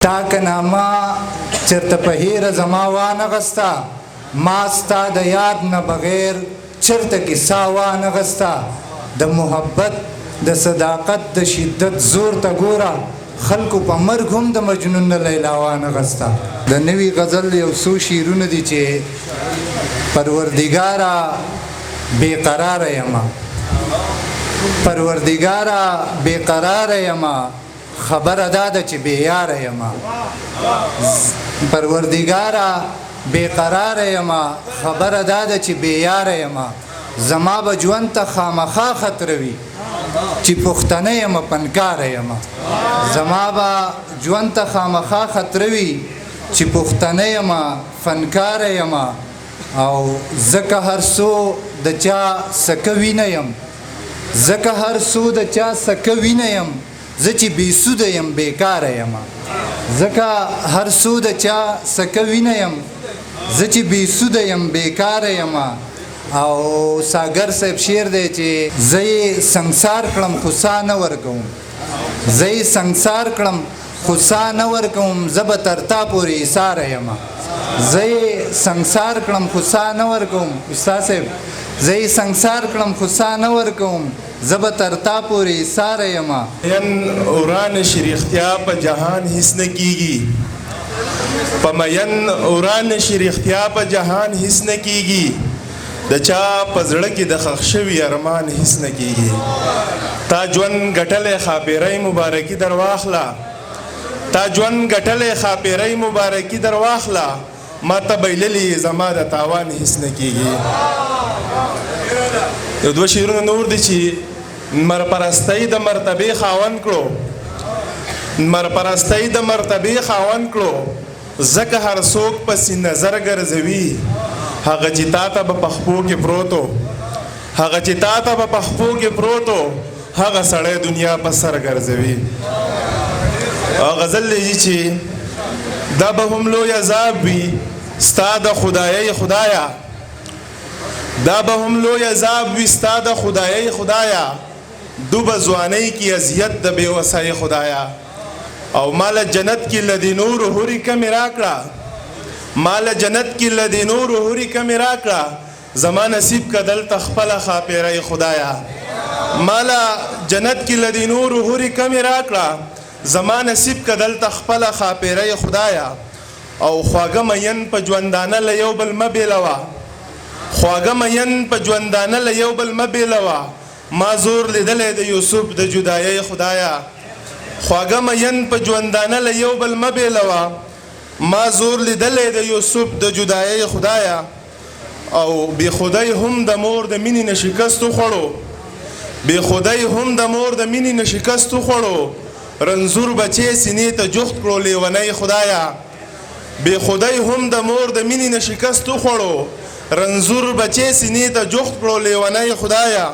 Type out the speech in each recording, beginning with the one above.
تاکنامه چرته په هیره زما وانغستا ما ستا د یاد نه بغیر چرته کیسه وانغستا د محبت د صداقت د شدت زور ته ګوره خلکو په مرګ هم د مجنون نه لیلا وانغستا د نوي غزل یو څو شعرونه دي چې پروردګاره بېقراره یمه پروردګاره بېقراره یمه خبره دا ده چې بېیاره یمه پروردګاره بېقراره یمه خبره دا ده چې بېیاره یمه زما به ژوند ته خامخا خطره وي چې پښتنه یمه پنکاره یمه زما به ژوند ته خامخا خطره وي چې پښتنه یمه فنکاره یمه او ځکه هر څو د چا سکه وینه یم ځکه هر څو د چا سکه وینه یم زه چې بېسوده یم بېکاره یم ځکه هر څو د چا سکه وینه یم زه چې بېسوده یم بېکاره یم او ساګر صاحب شعر دی چې زه یې سنګسار کړم خو سا نه ورکوم زه یې سنګسار کړم خو سا نه ورکوم زه به تر تا پورې ایساره یم زه یې سنګسار کړم خو سا نه ورکوم استاد صاحب زه یې سنګسار کړم خو سا نه ورکوم زه به تر تا پورې ایساره یم ین اوران شریختیا په جهان هیڅ نه کیږي په مین اوران شریختیا په جهان هیڅ نه کیږي د چا په زړه کې د ښخ شوي ارمان هیڅ نه کیږي تا ژوند ګټلی ښاپېرۍ مبارکي در واخله تا ژوند ګټلی ښاپېرۍ مبارکي در واخله ما ته بایللي زما د تاوان هیڅ نه کیږي یو دوه شعرونه نور دي چې مرپرستۍ د مرتبې خاوند کړو مرپرستۍ د مرتبې خاوند کړو ځکه هر څوک پسې نظر ګرځوي هغه چې تا ته به پخپو کې پروتو هغه چې تا ته به پخپو کې پروتو هغه سړی دنیا په سر ګرځوي غزل لیږي چې دا به هم لوی عذاب وي ستا د خدایۍ خدایه دا به هم لوی عذاب وي ستا د خدایۍ خدایه دو به ځوانۍ کې اذیت د بېوسۍ خدایه او مال جنت کې لدې نور حورې کمې راکړه مال جنت کې لدې نور حورې کمې راکړه زما نصیب که دلته خپله ښاپېرۍ خدایه ماله جنت کې لدې نور حورې کمې راکړه زما نصیب که دلته خپله ښاپېرۍ خدایه او خواږه مین په ژوندانه له یو بل مه بېلوه خواږه مین په ژوندانه له یو بل مه بېلوه ما زور لیدلی د یوسف د جدایۍ خدایه خواږه مین په ژوندانه له یو بل مه بېلوه ما زور لیدلی د یوسف د جدایۍ خدایه او بې خدۍ هم د مور د مینې نه شکست وخوړو بې خدۍ هم د مور د مینې نه شکست وخوړو رنځور بچې سینې ته جفت کړو لیونۍ خدایه بې خدۍ هم د مور د مینې نه شکست وخوړو رنځور بچې سینې ته جفت کړو لیونۍ خدایه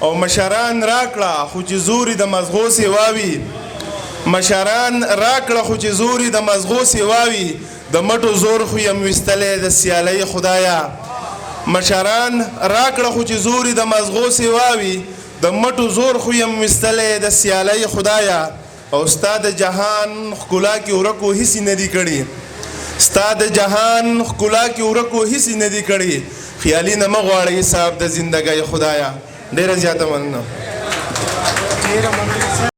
او مشران راکړه خو چې زوري د مزغو سیواوي مشران راکړه خو چې زوري د مزغو سیواوي د مټو زور خو یم ویستلی د سیالۍ خدایه مشران راکړه خو چې زوري د مزغو سیواوي د مټو زور خو یم ویستلی د سیالۍ خدایه او ستا د جهان ښکلا کې ورکو هیڅ نه دي کړي ستا د جهان ښکلا کې ورکو هیڅ نه دي کړي خیالي نه مه غواړئ حساب د زندګۍ خدایه ډېره زیاته مننه